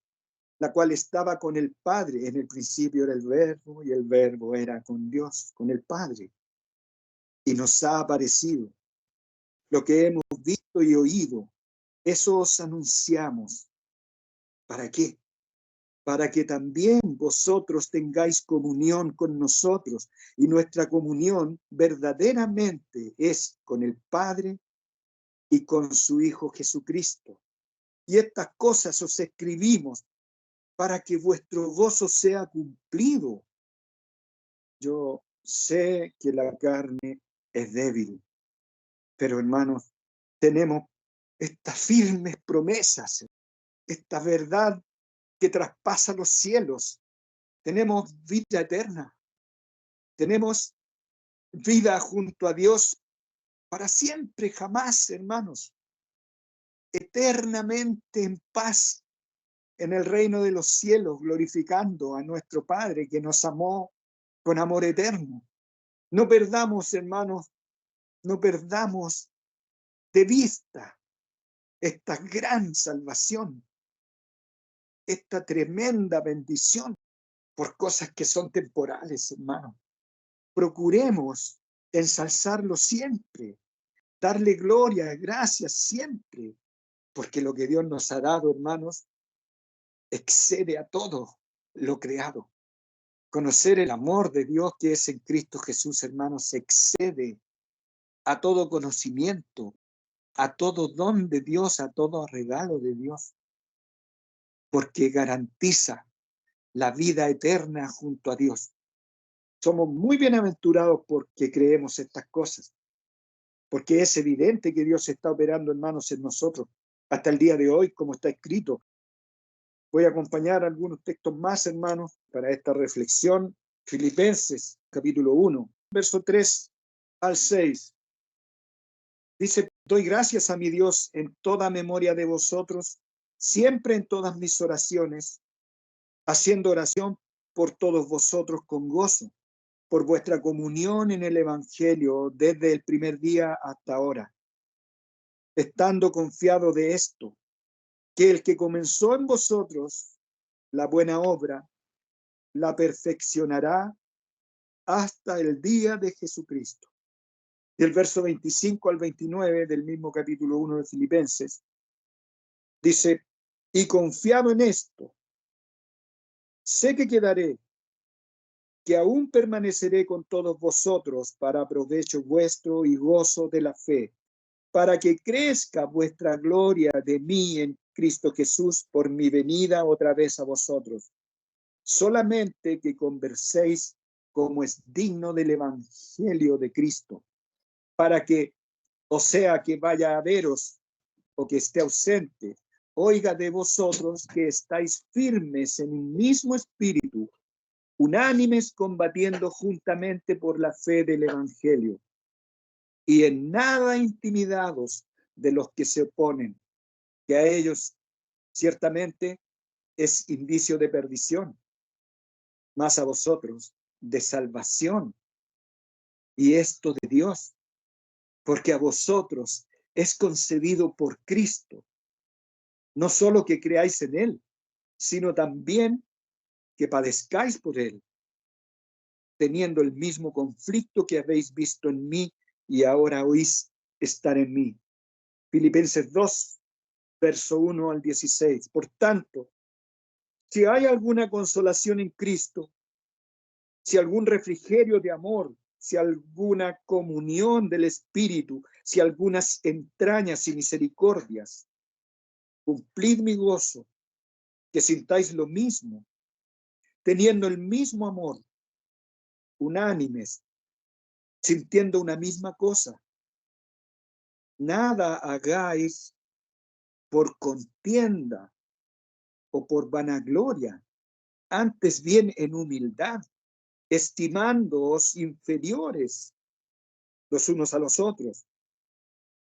la cual estaba con el Padre. En el principio era el Verbo, y el Verbo era con Dios, con el Padre. Y nos ha aparecido lo que hemos visto y oído. Eso os anunciamos. ¿Para qué? Para que también vosotros tengáis comunión con nosotros. Y nuestra comunión verdaderamente es con el Padre y con su Hijo Jesucristo. Y estas cosas os escribimos para que vuestro gozo sea cumplido. Yo sé que la carne es débil, pero hermanos, tenemos estas firmes promesas, esta verdad que traspasa los cielos. Tenemos vida eterna, tenemos vida junto a Dios para siempre, jamás, hermanos, eternamente en paz en el reino de los cielos, glorificando a nuestro Padre que nos amó con amor eterno. No perdamos, hermanos, no perdamos de vista esta gran salvación, esta tremenda bendición por cosas que son temporales, hermanos. Procuremos ensalzarlo siempre, darle gloria, gracias siempre, porque lo que Dios nos ha dado, hermanos, excede a todo lo creado. Conocer el amor de Dios que es en Cristo Jesús, hermanos, excede a todo conocimiento, a todo don de Dios, a todo regalo de Dios, porque garantiza la vida eterna junto a Dios. Somos muy bienaventurados porque creemos estas cosas, porque es evidente que Dios está operando, hermanos, en nosotros hasta el día de hoy, como está escrito. Voy a acompañar algunos textos más, hermanos, para esta reflexión. Filipenses, capítulo 1, verso 3 al 6. Dice: doy gracias a mi Dios en toda memoria de vosotros, siempre en todas mis oraciones, haciendo oración por todos vosotros con gozo, por vuestra comunión en el Evangelio desde el primer día hasta ahora, estando confiado de esto, que el que comenzó en vosotros la buena obra, la perfeccionará hasta el día de Jesucristo. Del verso 25 al 29 del mismo capítulo 1 de Filipenses, dice: y confiado en esto, sé que quedaré, que aún permaneceré con todos vosotros para provecho vuestro y gozo de la fe, para que crezca vuestra gloria de mí en Cristo Jesús por mi venida otra vez a vosotros. Solamente que converséis como es digno del Evangelio de Cristo, para que o sea que vaya a veros o que esté ausente, oiga de vosotros que estáis firmes en un mismo espíritu, unánimes combatiendo juntamente por la fe del Evangelio, y en nada intimidados de los que se oponen, que a ellos ciertamente es indicio de perdición, mas a vosotros de salvación, y esto de Dios, porque a vosotros es concedido por Cristo, no solo que creáis en Él, sino también que padezcáis por Él, teniendo el mismo conflicto que habéis visto en mí y ahora oís estar en mí. Filipenses 2, verso 1 al 16. Por tanto, si hay alguna consolación en Cristo, si algún refrigerio de amor, si alguna comunión del Espíritu, si algunas entrañas y misericordias, cumplid mi gozo, que sintáis lo mismo, teniendo el mismo amor, unánimes, sintiendo una misma cosa. Nada hagáis por contienda o por vanagloria, antes bien en humildad, estimándoos inferiores los unos a los otros,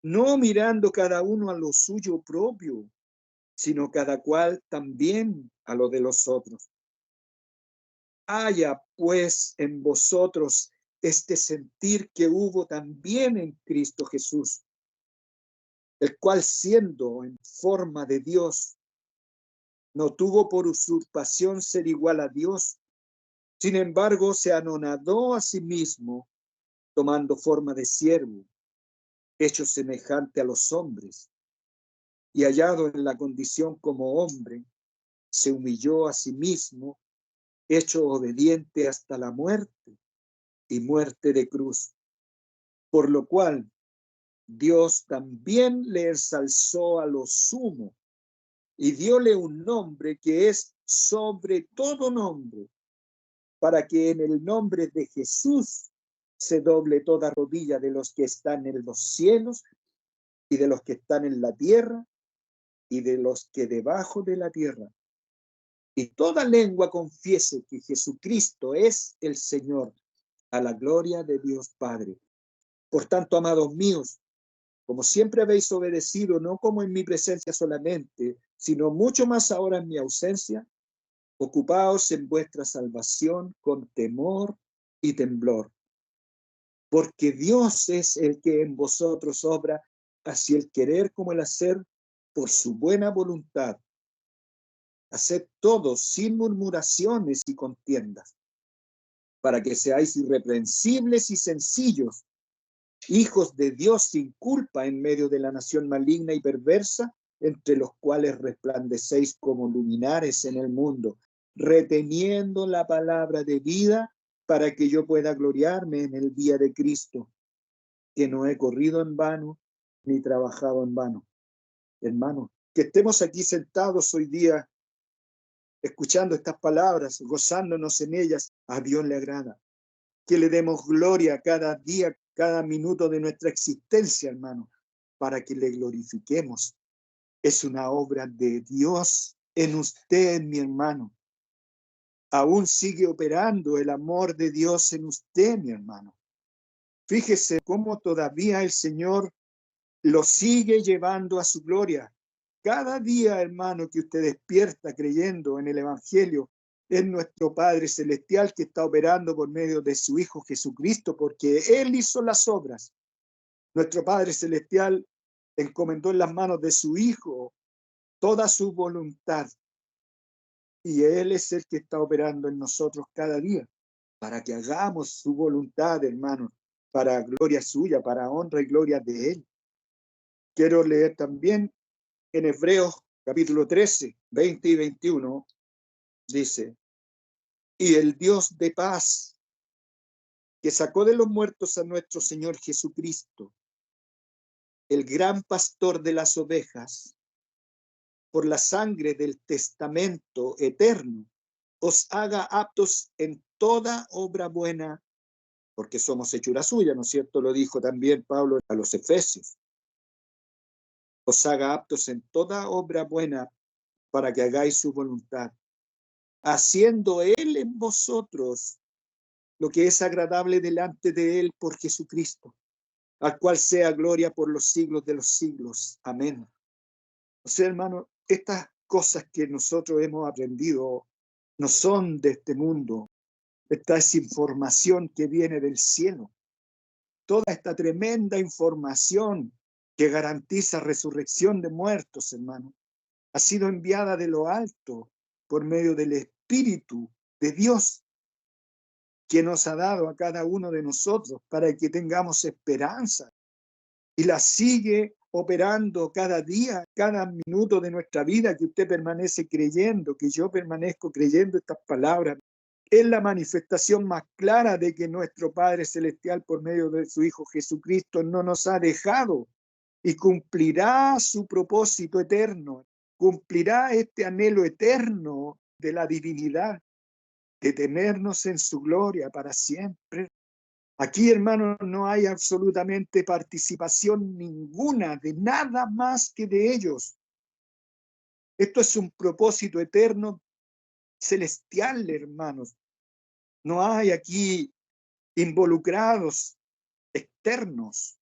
no mirando cada uno a lo suyo propio, sino cada cual también a lo de los otros. Haya pues en vosotros este sentir que hubo también en Cristo Jesús, el cual siendo en forma de Dios, no tuvo por usurpación ser igual a Dios. Sin embargo, se anonadó a sí mismo, tomando forma de siervo, hecho semejante a los hombres, y hallado en la condición como hombre, se humilló a sí mismo, hecho obediente hasta la muerte y muerte de cruz, por lo cual Dios también le ensalzó a lo sumo y dióle un nombre que es sobre todo nombre, para que en el nombre de Jesús se doble toda rodilla de los que están en los cielos y de los que están en la tierra y de los que debajo de la tierra. Y toda lengua confiese que Jesucristo es el Señor, a la gloria de Dios Padre. Por tanto, amados míos, como siempre habéis obedecido, no como en mi presencia solamente, sino mucho más ahora en mi ausencia, ocupaos en vuestra salvación con temor y temblor, porque Dios es el que en vosotros obra, así el querer como el hacer, por su buena voluntad. Haced todo sin murmuraciones y contiendas, para que seáis irreprensibles y sencillos, hijos de Dios sin culpa en medio de la nación maligna y perversa, entre los cuales resplandecéis como luminares en el mundo, reteniendo la palabra de vida para que yo pueda gloriarme en el día de Cristo, que no he corrido en vano ni trabajado en vano. Hermanos, que estemos aquí sentados hoy día escuchando estas palabras, gozándonos en ellas, a Dios le agrada. Que le demos gloria cada día, cada minuto de nuestra existencia, hermano, para que le glorifiquemos. Es una obra de Dios en usted, mi hermano. Aún sigue operando el amor de Dios en usted, mi hermano. Fíjese cómo todavía el Señor lo sigue llevando a su gloria. Cada día, hermano, que usted despierta creyendo en el Evangelio, es nuestro Padre Celestial que está operando por medio de su Hijo Jesucristo, porque Él hizo las obras. Nuestro Padre Celestial encomendó en las manos de su Hijo toda su voluntad, y Él es el que está operando en nosotros cada día, para que hagamos su voluntad, hermano, para gloria suya, para honra y gloria de Él. Quiero leer también en Hebreos capítulo 13, 20 y 21, dice: y el Dios de paz, que sacó de los muertos a nuestro Señor Jesucristo, el gran pastor de las ovejas, por la sangre del testamento eterno, os haga aptos en toda obra buena, porque somos hechura suya, ¿no es cierto? Lo dijo también Pablo a los Efesios. Os haga aptos en toda obra buena para que hagáis su voluntad, haciendo Él en vosotros lo que es agradable delante de Él por Jesucristo, al cual sea gloria por los siglos de los siglos. Amén. O sea, hermano, estas cosas que nosotros hemos aprendido no son de este mundo. Esta es información que viene del cielo. Toda esta tremenda información que garantiza resurrección de muertos, hermano, ha sido enviada de lo alto por medio del Espíritu de Dios, que nos ha dado a cada uno de nosotros para que tengamos esperanza, y la sigue operando cada día, cada minuto de nuestra vida, que usted permanece creyendo, que yo permanezco creyendo estas palabras. Es la manifestación más clara de que nuestro Padre Celestial, por medio de su Hijo Jesucristo, no nos ha dejado y cumplirá su propósito eterno, cumplirá este anhelo eterno de la divinidad, de tenernos en su gloria para siempre. Aquí, hermanos, no hay absolutamente participación ninguna de nada más que de ellos. Esto es un propósito eterno celestial, hermanos. No hay aquí involucrados externos.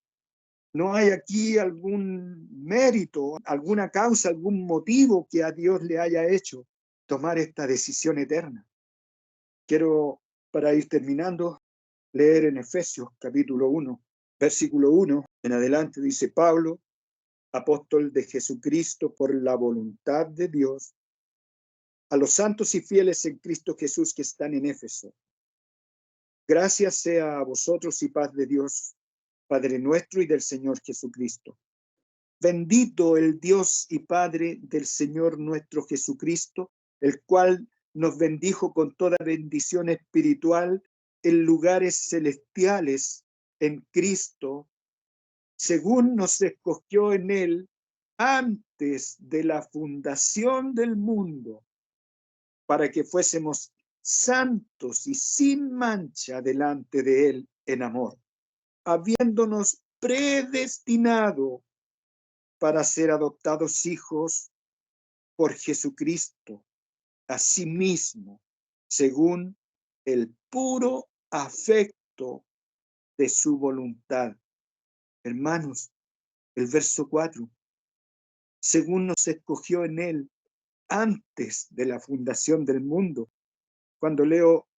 No hay aquí algún mérito, alguna causa, algún motivo que a Dios le haya hecho tomar esta decisión eterna. Quiero, para ir terminando, leer en Efesios capítulo 1, versículo 1 en adelante. Dice: Pablo, apóstol de Jesucristo por la voluntad de Dios, a los santos y fieles en Cristo Jesús que están en Éfeso. Gracias sea a vosotros y paz de Dios, Padre nuestro y del Señor Jesucristo. Bendito el Dios y Padre del Señor nuestro Jesucristo, el cual nos bendijo con toda bendición espiritual en lugares celestiales en Cristo, según nos escogió en Él antes de la fundación del mundo, para que fuésemos santos y sin mancha delante de Él en amor, habiéndonos predestinado para ser adoptados hijos por Jesucristo, a sí mismo, según el puro afecto de su voluntad. Hermanos, el verso 4, según nos escogió en Él antes de la fundación del mundo. Cuando leo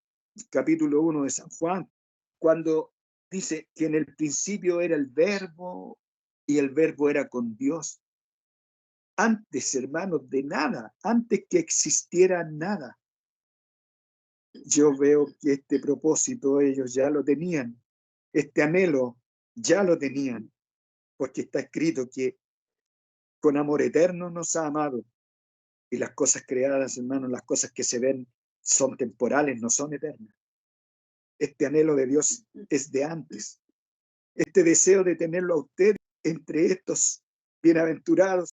capítulo 1 de San Juan, cuando dice que en el principio era el Verbo y el Verbo era con Dios. Antes, hermanos, de nada, antes que existiera nada. Yo veo que este propósito ellos ya lo tenían, este anhelo ya lo tenían, porque está escrito que con amor eterno nos ha amado. Y las cosas creadas, hermanos, las cosas que se ven son temporales, no son eternas. Este anhelo de Dios es de antes. Este deseo de tenerlo a usted entre estos bienaventurados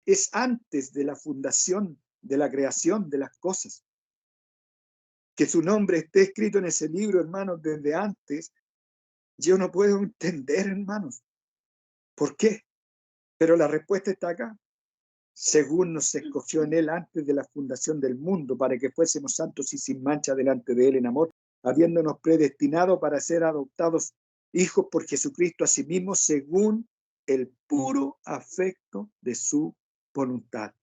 es antes de la fundación, de la creación de las cosas. Que su nombre esté escrito en ese libro, hermanos, desde antes, yo no puedo entender, hermanos, ¿por qué? Pero la respuesta está acá. Según nos escogió en Él antes de la fundación del mundo, para que fuésemos santos y sin mancha delante de Él en amor, habiéndonos predestinado para ser adoptados hijos por Jesucristo a sí mismo, según el puro afecto de su voluntad,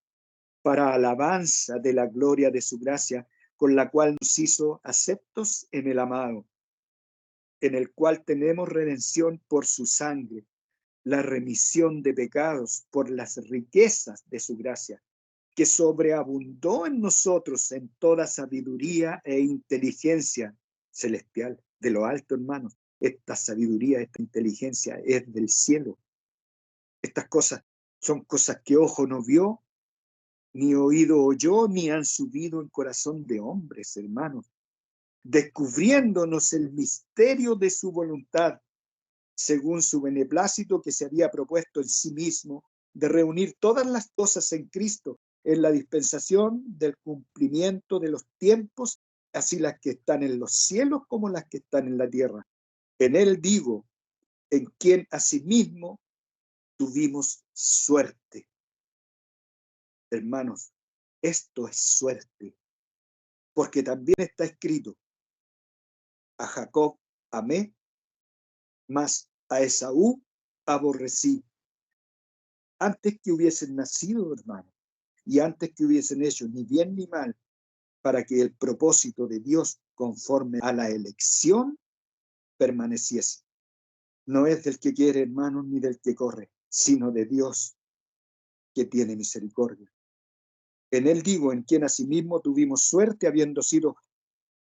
para alabanza de la gloria de su gracia, con la cual nos hizo aceptos en el amado, en el cual tenemos redención por su sangre, la remisión de pecados por las riquezas de su gracia, que sobreabundó en nosotros en toda sabiduría e inteligencia celestial. De lo alto, hermanos, esta sabiduría, esta inteligencia es del cielo. Estas cosas son cosas que ojo no vio, ni oído oyó, ni han subido en corazón de hombres, hermanos, descubriéndonos el misterio de su voluntad, según su beneplácito que se había propuesto en sí mismo, de reunir todas las cosas en Cristo, en la dispensación del cumplimiento de los tiempos, así las que están en los cielos como las que están en la tierra. En él digo, en quien asimismo tuvimos suerte. Hermanos, esto es suerte, porque también está escrito, a Jacob amé, mas a Esaú aborrecí. Antes que hubiesen nacido, hermanos, y antes que hubiesen hecho ni bien ni mal, para que el propósito de Dios conforme a la elección permaneciese. No es del que quiere, hermanos, ni del que corre, sino de Dios, que tiene misericordia. En él digo, en quien asimismo tuvimos suerte, habiendo sido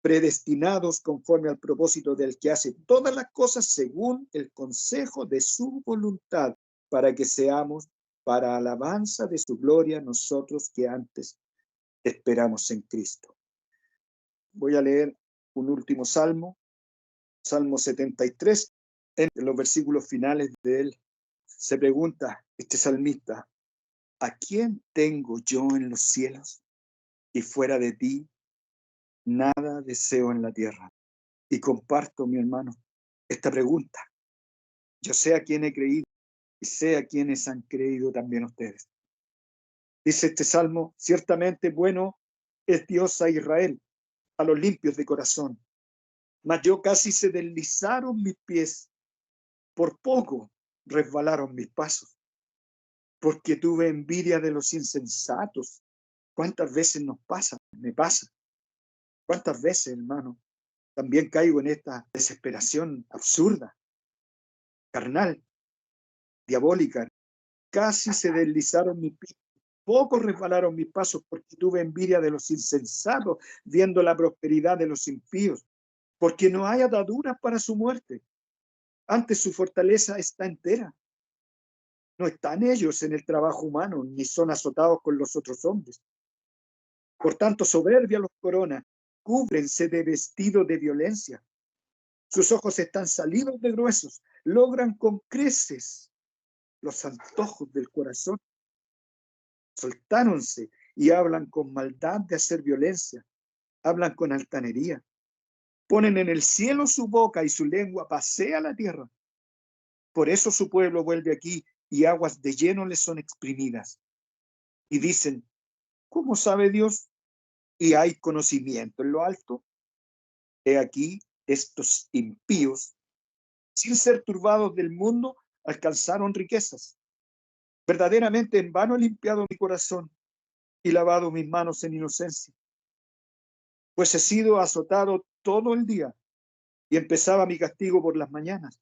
predestinados conforme al propósito del que hace todas las cosas según el consejo de su voluntad, para que seamos para alabanza de su gloria nosotros que antes esperamos en Cristo. Voy a leer un último salmo, Salmo 73, en los versículos finales de él. Se pregunta este salmista, ¿a quién tengo yo en los cielos? Y fuera de ti, nada deseo en la tierra. Y comparto, mi hermano, esta pregunta. Yo sé a quién he creído y sé a quienes han creído también ustedes. Dice este salmo, ciertamente bueno es Dios a Israel, a los limpios de corazón. Mas yo casi se deslizaron mis pies, por poco resbalaron mis pasos, porque tuve envidia de los insensatos. ¿Cuántas veces nos pasa? Me pasa. ¿Cuántas veces, hermano? También caigo en esta desesperación absurda, carnal, diabólica. Casi se deslizaron mis pies, poco resbalaron mis pasos, porque tuve envidia de los insensatos, viendo la prosperidad de los impíos, porque no hay ataduras para su muerte. Antes su fortaleza está entera. No están ellos en el trabajo humano, ni son azotados con los otros hombres. Por tanto, soberbia los corona, cúbrense de vestido de violencia. Sus ojos están salidos de gruesos, logran con creces los antojos del corazón. Soltáronse y hablan con maldad de hacer violencia, hablan con altanería. Ponen en el cielo su boca y su lengua pasea la tierra. Por eso su pueblo vuelve aquí y aguas de lleno les son exprimidas. Y dicen, ¿cómo sabe Dios? ¿Y hay conocimiento en lo alto? He aquí, estos impíos, sin ser turbados del mundo, alcanzaron riquezas. Verdaderamente en vano he limpiado mi corazón y lavado mis manos en inocencia. Pues he sido azotado todo el día y empezaba mi castigo por las mañanas.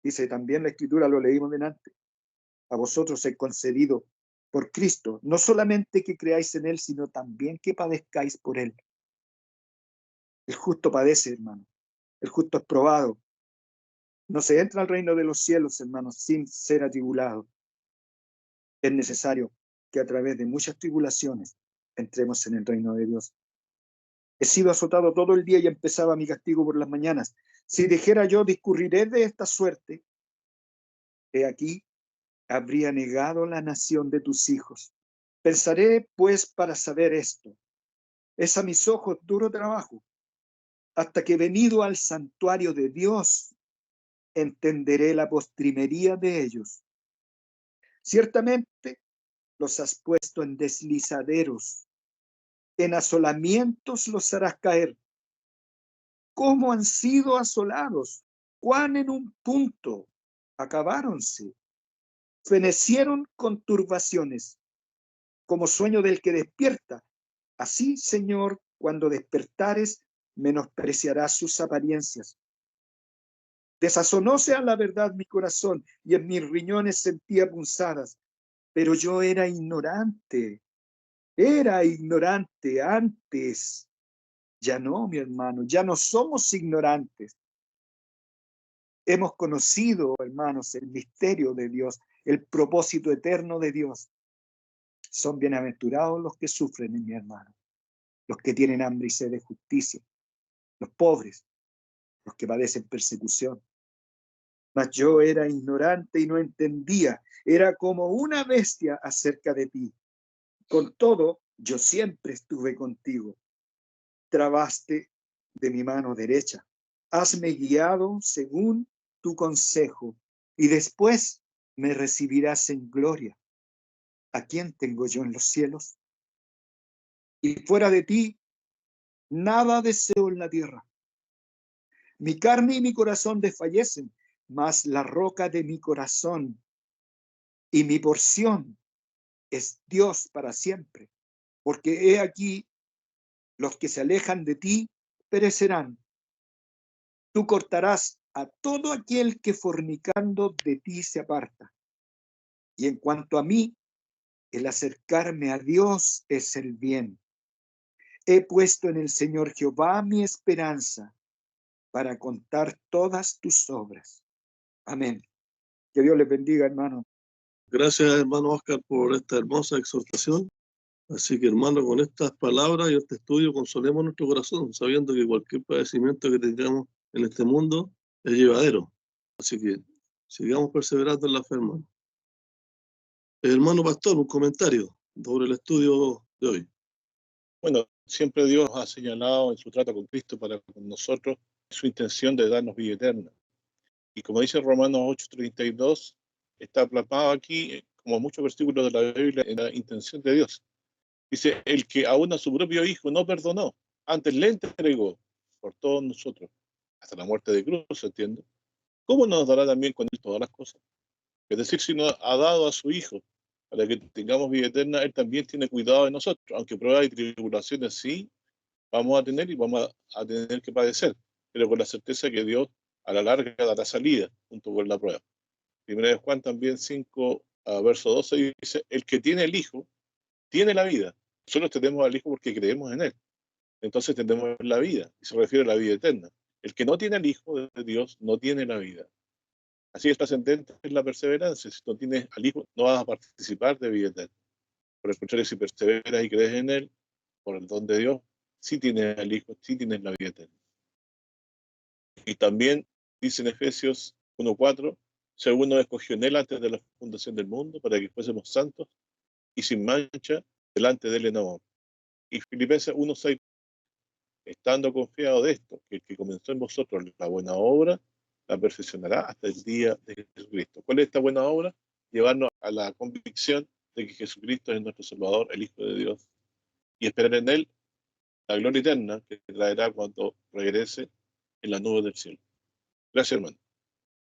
Dice también la Escritura, lo leímos delante. A vosotros he concedido por Cristo, no solamente que creáis en Él, sino también que padezcáis por Él. El justo padece, hermano. El justo es probado. No se entra al reino de los cielos, hermanos, sin ser atribulado. Es necesario que a través de muchas tribulaciones entremos en el reino de Dios. He sido azotado todo el día y empezaba mi castigo por las mañanas. Si dijera yo, discurriré de esta suerte, he aquí, habría negado la nación de tus hijos. Pensaré, pues, para saber esto. Es a mis ojos duro trabajo, hasta que venido al santuario de Dios, entenderé la postrimería de ellos. Ciertamente los has puesto en deslizaderos, en asolamientos los harás caer. ¿Cómo han sido asolados? ¿Cuán en un punto acabáronse? Fenecieron con turbaciones, como sueño del que despierta. Así, Señor, cuando despertares, menospreciarás sus apariencias. Desazonóse a la verdad mi corazón, y en mis riñones sentía punzadas, pero yo era ignorante antes. Ya no, mi hermano, ya no somos ignorantes. Hemos conocido, hermanos, el misterio de Dios, el propósito eterno de Dios. Son bienaventurados los que sufren, mi hermano, los que tienen hambre y sed de justicia, los pobres, los que padecen persecución. Mas yo era ignorante y no entendía, era como una bestia acerca de ti. Con todo, yo siempre estuve contigo. Tramaste de mi mano derecha. Hazme guiado según tu consejo, y después me recibirás en gloria. ¿A quién tengo yo en los cielos? Y fuera de ti, nada deseo en la tierra. Mi carne y mi corazón desfallecen, mas la roca de mi corazón y mi porción es Dios para siempre. Porque he aquí, los que se alejan de ti perecerán. Tú cortarás a todo aquel que fornicando de ti se aparta. Y en cuanto a mí, el acercarme a Dios es el bien. He puesto en el Señor Jehová mi esperanza para contar todas tus obras. Amén. Que Dios les bendiga, hermano. Gracias, hermano Oscar, por esta hermosa exhortación. Así que, hermano, con estas palabras y este estudio, consolemos nuestro corazón, sabiendo que cualquier padecimiento que tengamos en este mundo es llevadero. Así que sigamos perseverando en la fe, hermano. Hermano pastor, un comentario sobre el estudio de hoy. Bueno, siempre Dios ha señalado en su trato con Cristo para con nosotros su intención de darnos vida eterna. Y como dice Romanos 8:32, está plasmado aquí, como muchos versículos de la Biblia, en la intención de Dios. Dice, el que aún a su propio Hijo no perdonó, antes le entregó por todos nosotros, hasta la muerte de cruz, ¿entiende? ¿Cómo nos dará también con él todas las cosas? Es decir, si nos ha dado a su Hijo para que tengamos vida eterna, Él también tiene cuidado de nosotros, aunque pruebas y tribulaciones sí vamos a tener y vamos a tener que padecer, pero con la certeza que Dios a la larga dará salida junto con la prueba. Primera de Juan también 5, verso 12 dice, el que tiene el Hijo, tiene la vida. Nosotros tenemos al Hijo porque creemos en Él. Entonces tenemos la vida, y se refiere a la vida eterna. El que no tiene al Hijo de Dios no tiene la vida. Así es trascendente es la perseverancia. Si no tienes al Hijo, no vas a participar de vida eterna. Por el contrario, si perseveras y crees en Él, por el don de Dios, sí tienes al Hijo, sí tienes la vida eterna. Y también dice en Efesios 1:4, según nos escogió en Él antes de la fundación del mundo, para que fuésemos santos y sin mancha delante de Él en amor. Y Filipenses 1:6, estando confiado de esto, que el que comenzó en vosotros la buena obra, la perfeccionará hasta el día de Jesucristo. ¿Cuál es esta buena obra? Llevarnos a la convicción de que Jesucristo es nuestro Salvador, el Hijo de Dios, y esperar en Él la gloria eterna que traerá cuando regrese en las nubes del cielo. Gracias, hermano.